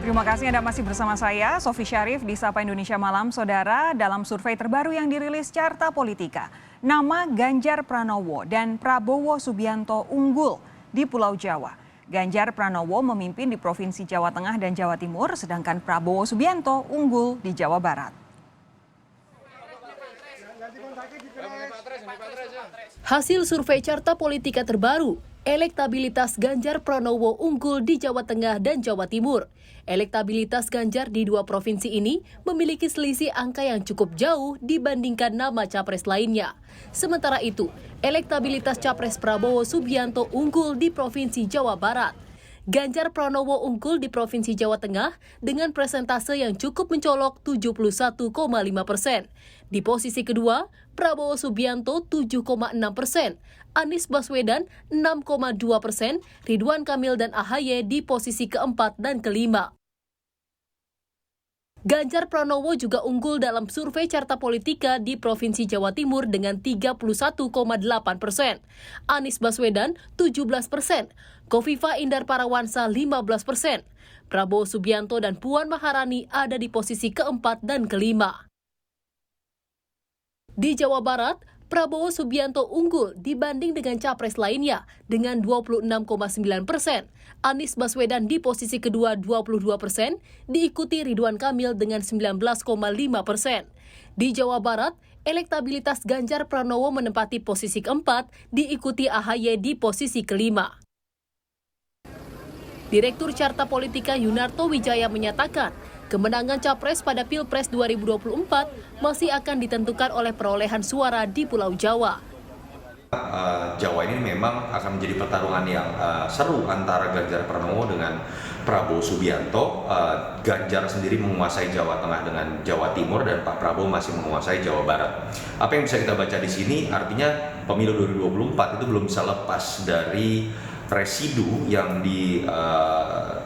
Terima kasih Anda masih bersama saya, Sofi Syarif di Sapa Indonesia Malam. Saudara, dalam survei terbaru yang dirilis Carta Politika, nama Ganjar Pranowo dan Prabowo Subianto unggul di Pulau Jawa. Ganjar Pranowo memimpin di Provinsi Jawa Tengah dan Jawa Timur, sedangkan Prabowo Subianto unggul di Jawa Barat. Hasil survei Carta Politika terbaru, elektabilitas Ganjar Pranowo unggul di Jawa Tengah dan Jawa Timur. Elektabilitas Ganjar di dua provinsi ini memiliki selisih angka yang cukup jauh dibandingkan nama capres lainnya. Sementara itu, elektabilitas capres Prabowo Subianto unggul di Provinsi Jawa Barat. Ganjar Pranowo unggul di Provinsi Jawa Tengah dengan presentase yang cukup mencolok 71,5%. Di posisi kedua, Prabowo Subianto 7,6%, Anies Baswedan 6,2%, Ridwan Kamil dan AHY di posisi keempat dan kelima. Ganjar Pranowo juga unggul dalam survei Carta Politika di Provinsi Jawa Timur dengan 31,8%, Anies Baswedan 17%, Kofifa Indar Parawansa 15%, Prabowo Subianto dan Puan Maharani ada di posisi keempat dan kelima. Di Jawa Barat, Prabowo Subianto unggul dibanding dengan capres lainnya dengan 26,9%. Anies Baswedan di posisi kedua 22%, diikuti Ridwan Kamil dengan 19,5%. Di Jawa Barat, elektabilitas Ganjar Pranowo menempati posisi keempat, diikuti AHY di posisi kelima. Direktur Carta Politika Yunarto Wijaya menyatakan, kemenangan capres pada Pilpres 2024 masih akan ditentukan oleh perolehan suara di Pulau Jawa. Jawa ini memang akan menjadi pertarungan yang seru antara Ganjar Pranowo dengan Prabowo Subianto. Ganjar sendiri menguasai Jawa Tengah dengan Jawa Timur dan Pak Prabowo masih menguasai Jawa Barat. Apa yang bisa kita baca di sini artinya pemilu 2024 itu belum bisa lepas dari residu yang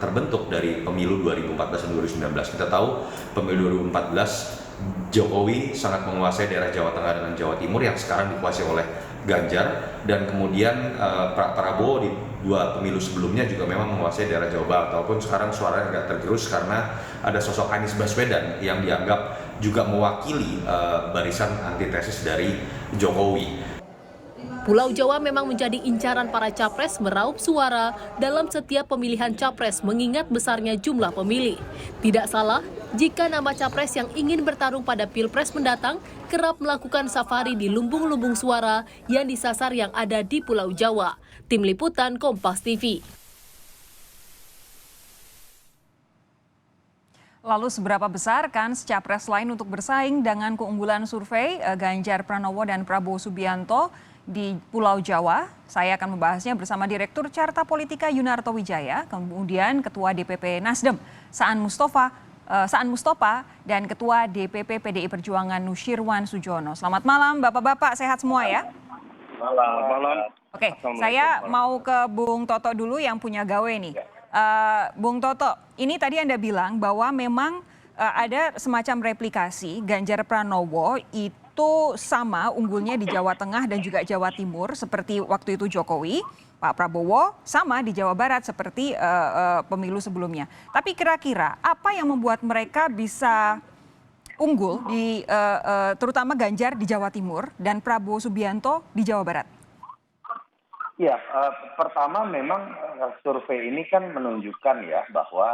terbentuk dari pemilu 2014 dan 2019. Kita tahu pemilu 2014 Jokowi sangat menguasai daerah Jawa Tengah dengan Jawa Timur yang sekarang dikuasai oleh Ganjar, dan kemudian Pak Prabowo di dua pemilu sebelumnya juga memang menguasai daerah Jawa Barat, walaupun sekarang suaranya agak tergerus karena ada sosok Anies Baswedan yang dianggap juga mewakili barisan antitesis dari Jokowi. Pulau Jawa memang menjadi incaran para capres meraup suara dalam setiap pemilihan capres mengingat besarnya jumlah pemilih. Tidak salah jika nama capres yang ingin bertarung pada Pilpres mendatang kerap melakukan safari di lumbung-lumbung suara yang disasar yang ada di Pulau Jawa. Tim Liputan Kompas TV. Lalu seberapa besar kans capres lain untuk bersaing dengan keunggulan survei Ganjar Pranowo dan Prabowo Subianto di Pulau Jawa? Saya akan membahasnya bersama Direktur Carta Politika Yunarto Wijaya, kemudian Ketua DPP Nasdem Saan Mustopa dan Ketua DPP PDI Perjuangan Nusyirwan Sujono. Selamat malam Bapak-bapak, sehat semua ya? Malam. Oke, saya mau ke Bung Toto dulu yang punya gawe nih. Bung Toto, ini tadi Anda bilang bahwa memang ada semacam replikasi Ganjar Pranowo itu sama unggulnya di Jawa Tengah dan juga Jawa Timur seperti waktu itu Jokowi. Pak Prabowo sama di Jawa Barat seperti pemilu sebelumnya. Tapi kira-kira apa yang membuat mereka bisa unggul di terutama Ganjar di Jawa Timur dan Prabowo Subianto di Jawa Barat? Ya, pertama memang survei ini kan menunjukkan ya bahwa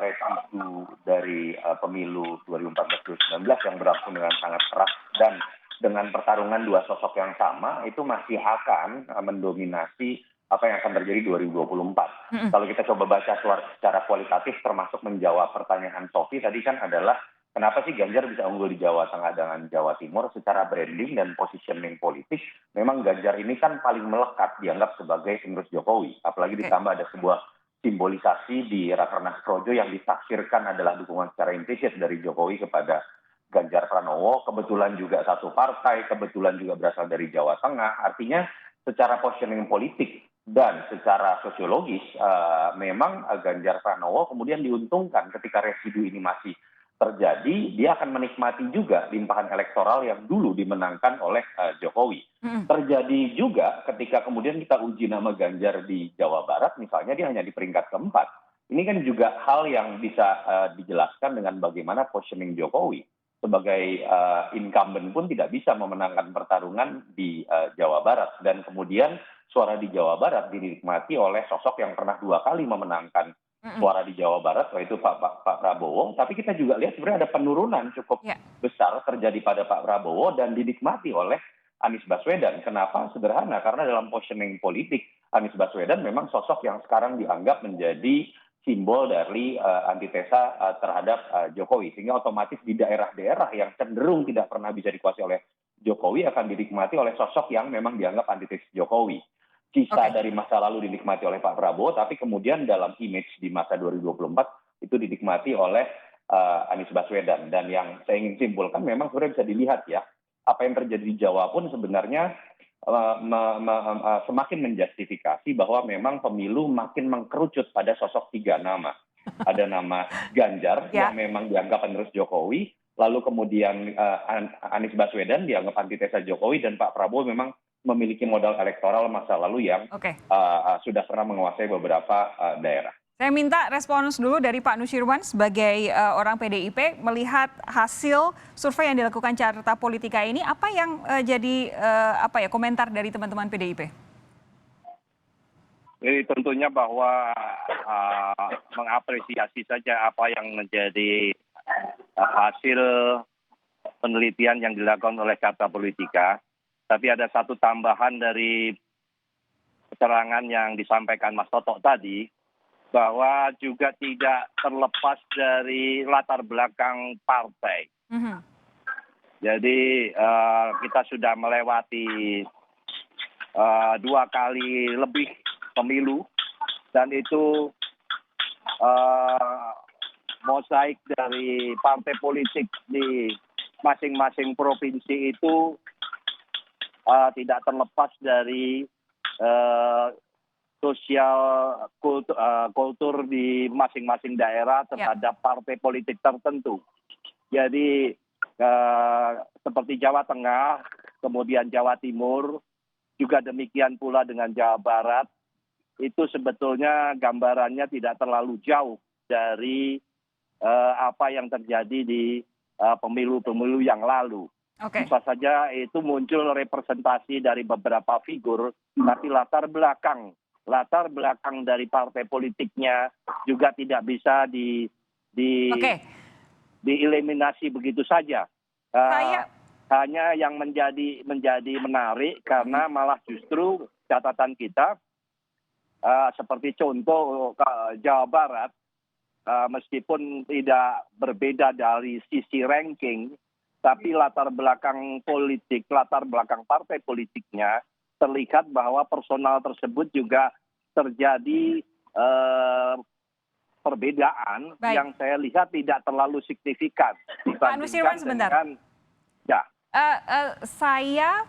residu dari pemilu 2014-2019 yang berlangsung dengan sangat keras dan dengan pertarungan dua sosok yang sama itu masih akan mendominasi apa yang akan terjadi 2024. Kalau kita coba baca secara kualitatif termasuk menjawab pertanyaan Sofi tadi kan adalah kenapa sih Ganjar bisa unggul di Jawa Tengah dengan Jawa Timur secara branding dan positioning politik. Memang Ganjar ini kan paling melekat dianggap sebagai penerus Jokowi. Apalagi ditambah ada sebuah simbolisasi di Rakernas Projo yang ditafsirkan adalah dukungan secara implisit dari Jokowi kepada Ganjar Pranowo. Kebetulan juga satu partai, kebetulan juga berasal dari Jawa Tengah. Artinya secara positioning politik dan secara sosiologis memang Ganjar Pranowo kemudian diuntungkan ketika residu ini masih terjadi, dia akan menikmati juga limpahan elektoral yang dulu dimenangkan oleh Jokowi. Terjadi juga ketika kemudian kita uji nama Ganjar di Jawa Barat, misalnya dia hanya di peringkat keempat. Ini kan juga hal yang bisa dijelaskan dengan bagaimana positioning Jokowi sebagai incumbent pun tidak bisa memenangkan pertarungan di Jawa Barat, dan kemudian suara di Jawa Barat dinikmati oleh sosok yang pernah 2 kali memenangkan suara di Jawa Barat, yaitu Pak Prabowo. Tapi kita juga lihat sebenarnya ada penurunan cukup Ya. besar terjadi pada Pak Prabowo dan dinikmati oleh Anies Baswedan. Kenapa? Sederhana, karena dalam positioning politik Anies Baswedan memang sosok yang sekarang dianggap menjadi simbol dari antitesa terhadap Jokowi, sehingga otomatis di daerah-daerah yang cenderung tidak pernah bisa dikuasai oleh Jokowi akan dinikmati oleh sosok yang memang dianggap antitesis Jokowi. Sisa Oke. dari masa lalu dinikmati oleh Pak Prabowo, tapi kemudian dalam image di masa 2024 itu dinikmati oleh Anies Baswedan. Dan yang saya ingin simpulkan memang sebenarnya bisa dilihat ya, apa yang terjadi di Jawa pun sebenarnya semakin menjustifikasi bahwa memang pemilu makin mengkerucut pada sosok 3 nama. Ada nama Ganjar Ya. yang memang dianggap penerus Jokowi, lalu kemudian Anies Baswedan dianggap antitesa Jokowi, dan Pak Prabowo memang memiliki modal elektoral masa lalu yang Oke. sudah pernah menguasai beberapa daerah. Saya minta respons dulu dari Pak Nusirwan sebagai orang PDIP melihat hasil survei yang dilakukan Carta Politika ini, apa yang jadi komentar dari teman-teman PDIP? Jadi tentunya bahwa mengapresiasi saja apa yang menjadi hasil penelitian yang dilakukan oleh Carta Politika. Tapi ada satu tambahan dari keterangan yang disampaikan Mas Toto tadi, bahwa juga tidak terlepas dari latar belakang partai. Jadi kita sudah melewati 2 kali lebih pemilu, dan itu mosaik dari partai politik di masing-masing provinsi itu tidak terlepas dari sosial kultur di masing-masing daerah terhadap partai politik tertentu. Jadi seperti Jawa Tengah, kemudian Jawa Timur, juga demikian pula dengan Jawa Barat, itu sebetulnya gambarannya tidak terlalu jauh dari apa yang terjadi di pemilu-pemilu yang lalu. Oke. Bisa saja itu muncul representasi dari beberapa figur, tapi latar belakang dari partai politiknya juga tidak bisa dieliminasi begitu saja. Hanya yang menjadi menarik karena malah justru catatan kita seperti contoh Jawa Barat, meskipun tidak berbeda dari sisi ranking, tapi latar belakang politik, latar belakang partai politiknya terlihat bahwa personal tersebut juga terjadi perbedaan. Baik. Yang saya lihat tidak terlalu signifikan Pak Nusirwan sebentar. Saya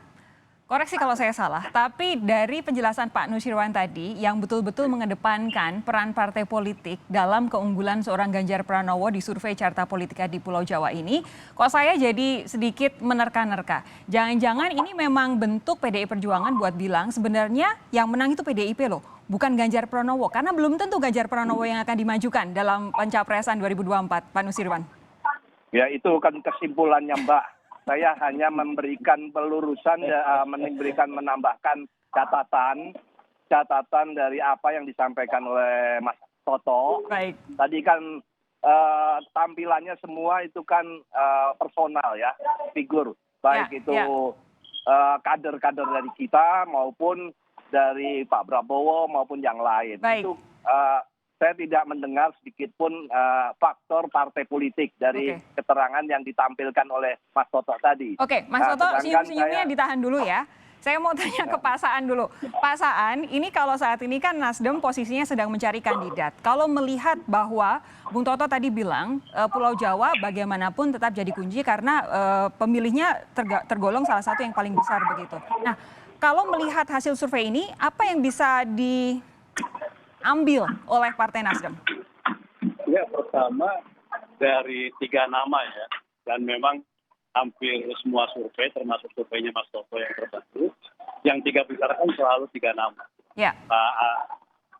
koreksi kalau saya salah, tapi dari penjelasan Pak Nusirwan tadi yang betul-betul mengedepankan peran partai politik dalam keunggulan seorang Ganjar Pranowo di survei Carta Politika di Pulau Jawa ini, kok saya jadi sedikit menerka-nerka. Jangan-jangan ini memang bentuk PDI Perjuangan buat bilang sebenarnya yang menang itu PDIP loh, bukan Ganjar Pranowo. Karena belum tentu Ganjar Pranowo yang akan dimajukan dalam pencapresan 2024, Pak Nusirwan. Ya, itu kan kesimpulannya, Mbak. Saya hanya memberikan pelurusan, menambahkan catatan dari apa yang disampaikan oleh Mas Toto. Baik. Tadi kan tampilannya semua itu kan personal ya, figur. Baik itu kader-kader dari kita maupun dari Pak Prabowo maupun yang lain. Baik. Itu saya tidak mendengar sedikit pun faktor partai politik dari keterangan yang ditampilkan oleh Mas Toto tadi. Oke, Mas Toto, senyum-senyumnya ditahan dulu ya. Saya mau tanya ke Pak Saan dulu. Pak Saan, ini kalau saat ini kan Nasdem posisinya sedang mencari kandidat. Kalau melihat bahwa Bung Toto tadi bilang Pulau Jawa bagaimanapun tetap jadi kunci karena pemilihnya tergolong salah satu yang paling besar begitu. Nah, kalau melihat hasil survei ini, apa yang bisa diambil oleh Partai Nasdem? Ya, pertama dari 3 nama ya, dan memang hampir semua survei, termasuk surveinya Mas Toto yang terbaru, yang 3 besar kan selalu 3 nama. Ya.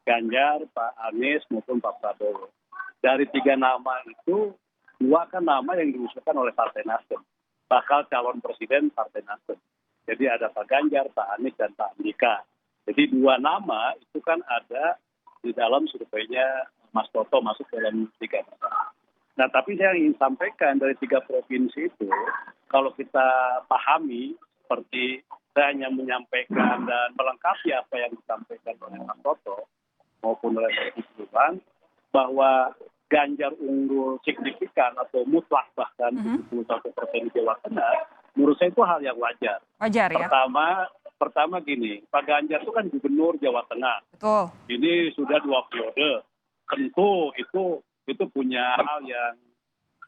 Ganjar, Pak Anies maupun Pak Prabowo. Dari 3 nama itu, 2 kan nama yang diusulkan oleh Partai Nasdem, bakal calon presiden Partai Nasdem. Jadi ada Pak Ganjar, Pak Anies, dan Pak Andika. Jadi 2 nama itu kan ada di dalam surveinya Mas Toto masuk dalam 3 nama. Nah, tapi saya ingin sampaikan dari 3 provinsi itu, kalau kita pahami seperti saya hanya menyampaikan dan melengkapi apa yang disampaikan oleh Mas Toto maupun oleh Pak Sultan, bahwa Ganjar unggul signifikan atau mutlak bahkan 71% di Jawa Tengah, menurut saya itu hal yang wajar. Wajar ya? Pertama gini, Pak Ganjar itu kan gubernur Jawa Tengah. Betul. Ini sudah 2 periode. Tentu itu punya hal yang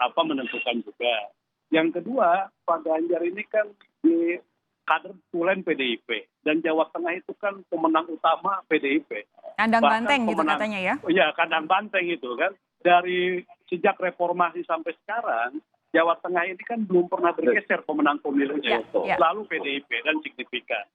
menentukan juga. Yang kedua, Pak Ganjar ini kan di kader tulen PDIP. Dan Jawa Tengah itu kan pemenang utama PDIP. Kandang Bahkan banteng gitu pemenang- katanya ya? Iya, kandang banteng itu kan. Dari sejak reformasi sampai sekarang, Jawa Tengah ini kan belum pernah bergeser pemenang pemilunya. Ya. Lalu PDIP dan signifikan.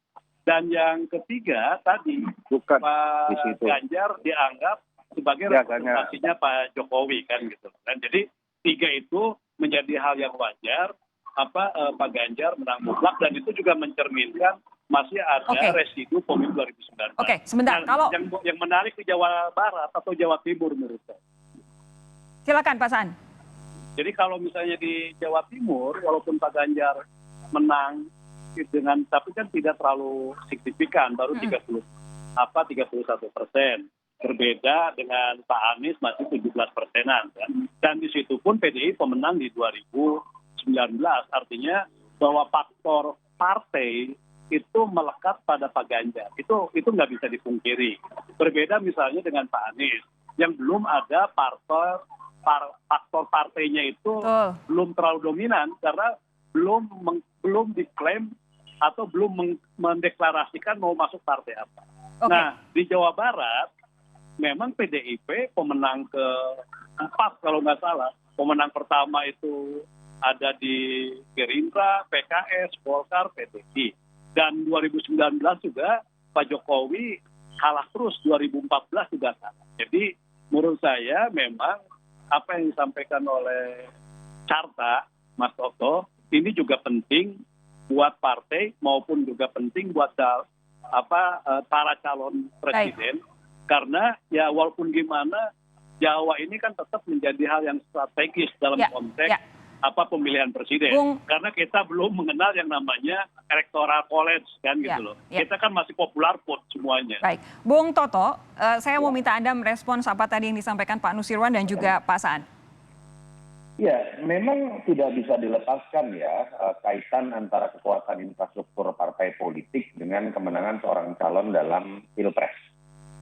Dan yang ketiga tadi, Pak Ganjar dianggap sebagai representasinya Pak Jokowi kan gitu. Dan jadi 3 itu menjadi hal yang wajar. Pak Ganjar menang mutlak, dan itu juga mencerminkan masih ada residu pemilu 2019. Oke, sebentar. Dan Kalau yang menarik di Jawa Barat atau Jawa Timur menurut saya. silakan Pak Saan. Jadi kalau misalnya di Jawa Timur, walaupun Pak Ganjar menang tapi kan tidak terlalu signifikan, baru 31%. Berbeda dengan Pak Anies masih 17%-an kan. Dan di situ pun PDI pemenang di 2019. Artinya bahwa faktor partai itu melekat pada Pak Ganjar. Itu nggak bisa dipungkiri. Berbeda misalnya dengan Pak Anies yang belum ada faktor partainya itu belum terlalu dominan karena belum diklaim atau belum mendeklarasikan mau masuk partai apa. Nah, di Jawa Barat memang PDIP pemenang ke-4 kalau nggak salah. Pemenang pertama itu ada di Gerindra, PKS, Golkar, PTI. Dan 2019 juga Pak Jokowi kalah terus, 2014 juga kalah. Jadi menurut saya memang apa yang disampaikan oleh Carta, Mas Toto, ini juga penting buat partai maupun juga penting buat para calon presiden. Karena ya walaupun gimana, Jawa ini kan tetap menjadi hal yang strategis dalam konteks pemilihan presiden. Karena kita belum mengenal yang namanya electoral college kan gitu loh. Kita kan masih popular vote semuanya. Baik, Bung Toto, saya mau minta Anda merespons apa tadi yang disampaikan Pak Nusirwan dan juga Pak Saan. Ya, memang tidak bisa dilepaskan ya kaitan antara kekuatan infrastruktur partai politik dengan kemenangan seorang calon dalam Pilpres.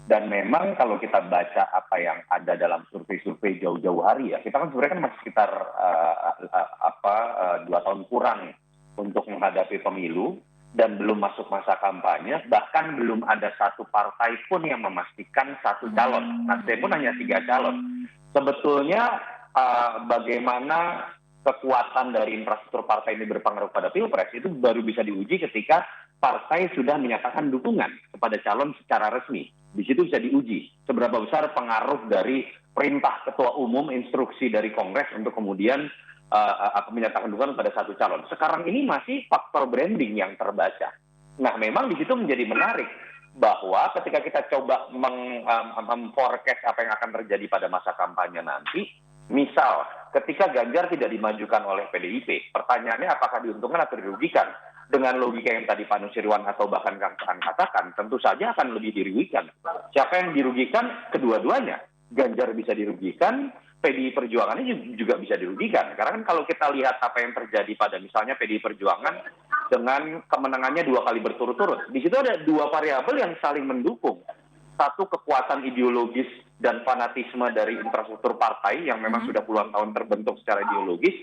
Dan memang kalau kita baca apa yang ada dalam survei-survei jauh-jauh hari ya, kita kan sebenarnya masih sekitar 2 tahun kurang untuk menghadapi pemilu dan belum masuk masa kampanye, bahkan belum ada satu partai pun yang memastikan satu calon. Nasdem pun hanya 3 calon. Sebetulnya bagaimana kekuatan dari infrastruktur partai ini berpengaruh pada Pilpres itu baru bisa diuji ketika partai sudah menyatakan dukungan kepada calon secara resmi. Di situ bisa diuji seberapa besar pengaruh dari perintah ketua umum, instruksi dari Kongres untuk kemudian menyatakan dukungan pada satu calon. Sekarang ini masih faktor branding yang terbaca. Nah, memang di situ menjadi menarik bahwa ketika kita coba memforecast apa yang akan terjadi pada masa kampanye nanti, misal ketika Ganjar tidak dimajukan oleh PDIP, pertanyaannya apakah diuntungkan atau dirugikan? Dengan logika yang tadi Pak Nusirwan atau bahkan Kang Saan katakan, tentu saja akan lebih dirugikan. Siapa yang dirugikan? Kedua-duanya. Ganjar bisa dirugikan, PDI Perjuangan ini juga bisa dirugikan. Karena kan kalau kita lihat apa yang terjadi pada misalnya PDI Perjuangan dengan kemenangannya 2 kali berturut-turut, di situ ada 2 variabel yang saling mendukung. Satu, kekuatan ideologis dan fanatisme dari infrastruktur partai yang memang sudah puluhan tahun terbentuk secara ideologis,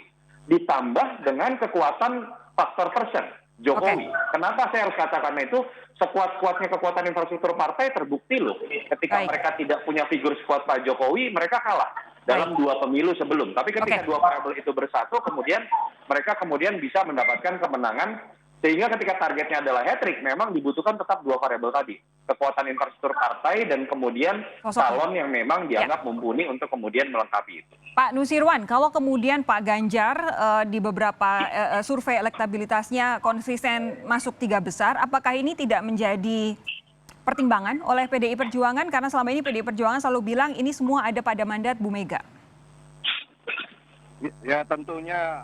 ditambah dengan kekuatan faktor person, Jokowi. Kenapa saya harus katakan itu? Sekuat-kuatnya kekuatan infrastruktur partai terbukti loh. Ketika mereka tidak punya figur sekuat Pak Jokowi, mereka kalah dalam 2 pemilu sebelum. Tapi ketika 2 variabel itu bersatu, kemudian mereka bisa mendapatkan kemenangan Sehingga ketika targetnya adalah hat-trick, memang dibutuhkan tetap dua variabel tadi. Kekuatan infrastruktur partai dan kemudian calon yang memang dianggap mumpuni untuk kemudian melengkapi itu. Pak Nusirwan, kalau kemudian Pak Ganjar di beberapa survei elektabilitasnya konsisten masuk 3 besar, apakah ini tidak menjadi pertimbangan oleh PDI Perjuangan? Karena selama ini PDI Perjuangan selalu bilang ini semua ada pada mandat Bu Mega. Ya tentunya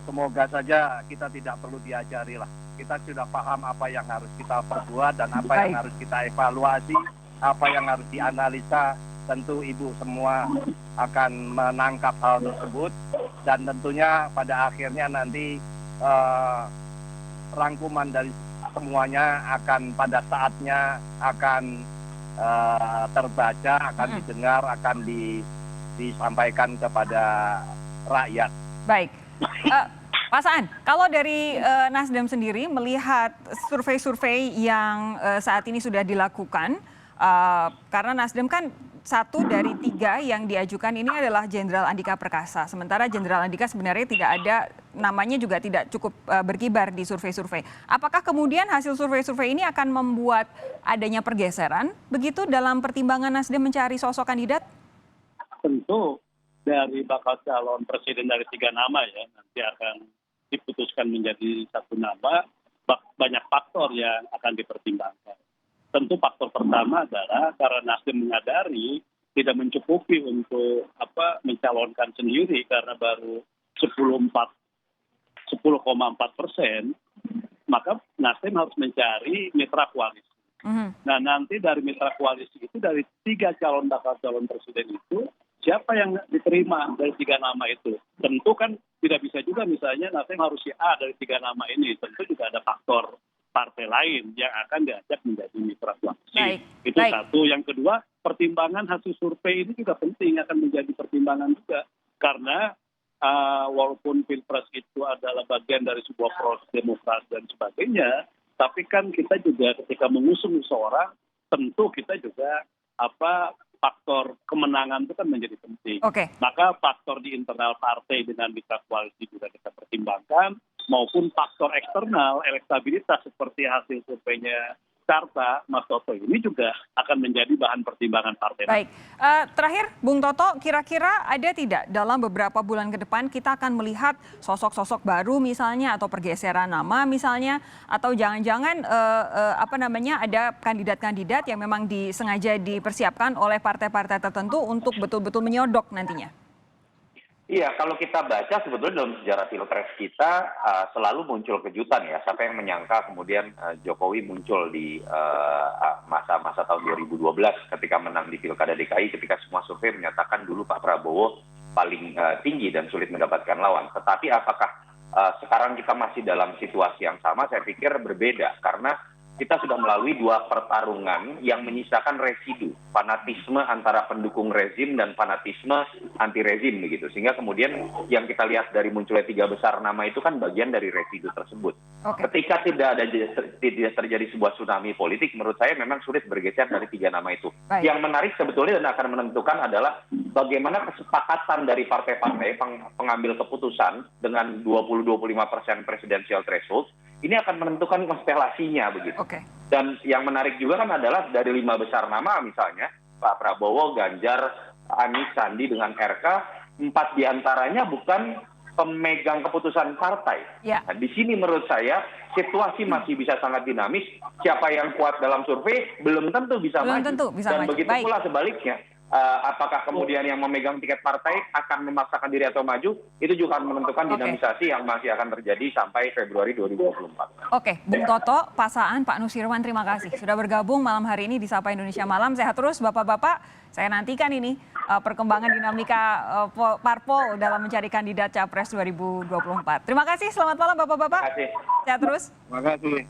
semoga saja kita tidak perlu diajari lah. Kita sudah paham apa yang harus kita perbuat dan apa yang harus kita evaluasi, apa yang harus dianalisa. Tentu Ibu semua akan menangkap hal tersebut dan tentunya pada akhirnya nanti rangkuman dari semuanya akan pada saatnya akan terbaca, akan didengar, akan disampaikan kepada rakyat. Baik. Pak Saan, kalau dari Nasdem sendiri melihat survei-survei yang saat ini sudah dilakukan, karena Nasdem kan 1 dari 3 yang diajukan ini adalah Jenderal Andika Perkasa. Sementara Jenderal Andika sebenarnya tidak ada, namanya juga tidak cukup berkibar di survei-survei. Apakah kemudian hasil survei-survei ini akan membuat adanya pergeseran begitu dalam pertimbangan Nasdem mencari sosok kandidat? Tentu dari bakal calon presiden dari 3 nama ya nanti akan diputuskan menjadi 1 nama, banyak faktor yang akan dipertimbangkan. Tentu faktor pertama adalah karena Nasdem menyadari tidak mencukupi untuk mencalonkan sendiri karena baru 10,4%, maka Nasdem harus mencari mitra koalisi. Nah nanti dari mitra koalisi itu dari 3 bakal calon presiden itu siapa yang diterima dari 3 nama itu? Tentu kan tidak bisa juga misalnya Nasdem harus si A dari 3 nama ini. Tentu juga ada faktor partai lain yang akan diajak menjadi mitra koalisi. Itu satu. Yang kedua, pertimbangan hasil survei ini juga penting, akan menjadi pertimbangan juga. Karena walaupun Pilpres itu adalah bagian dari sebuah proses demokrasi dan sebagainya, tapi kan kita juga ketika mengusung seseorang, tentu kita juga faktor kemenangan itu kan menjadi penting. Maka faktor di internal partai dengan mitra koalisi juga kita pertimbangkan, maupun faktor eksternal elektabilitas seperti hasil surveinya Carta, Mas Toto ini juga akan menjadi bahan pertimbangan partai. Baik, terakhir Bung Toto, kira-kira ada tidak dalam beberapa bulan ke depan kita akan melihat sosok-sosok baru misalnya atau pergeseran nama misalnya, atau jangan-jangan ada kandidat-kandidat yang memang disengaja dipersiapkan oleh partai-partai tertentu untuk betul-betul menyodok nantinya? Iya, kalau kita baca sebetulnya dalam sejarah Pilpres kita selalu muncul kejutan ya. Siapa yang menyangka kemudian Jokowi muncul di masa-masa tahun 2012 ketika menang di Pilkada DKI, ketika semua survei menyatakan dulu Pak Prabowo paling tinggi dan sulit mendapatkan lawan. Tetapi apakah sekarang kita masih dalam situasi yang sama? Saya pikir berbeda karena kita sudah melalui 2 pertarungan yang menyisakan residu fanatisme antara pendukung rezim dan fanatisme anti rezim begitu, sehingga kemudian yang kita lihat dari munculnya 3 besar nama itu kan bagian dari residu tersebut. Ketika tidak terjadi sebuah tsunami politik, menurut saya memang sulit bergeser dari 3 nama itu. Yang menarik sebetulnya dan akan menentukan adalah bagaimana kesepakatan dari partai-partai pengambil keputusan dengan 20-25% presidensial threshold. Ini akan menentukan konstelasinya begitu. Dan yang menarik juga kan adalah dari 5 besar nama misalnya Pak Prabowo, Ganjar, Anies, Sandi dengan RK, 4 diantaranya bukan pemegang keputusan partai. Nah, di sini menurut saya situasi masih bisa sangat dinamis. Siapa yang kuat dalam survei belum tentu bisa maju. Dan begitu pula sebaliknya. Apakah kemudian yang memegang tiket partai akan memaksakan diri atau maju, itu juga akan menentukan dinamisasi yang masih akan terjadi sampai Februari 2024. Bung Toto, Pak Saan, Pak Nusirwan, terima kasih sudah bergabung malam hari ini di Sapa Indonesia Malam. Sehat terus Bapak-Bapak, saya nantikan ini perkembangan dinamika parpol dalam mencari kandidat Capres 2024. Terima kasih, selamat malam Bapak-Bapak. Terima kasih. Sehat terus. Terima kasih.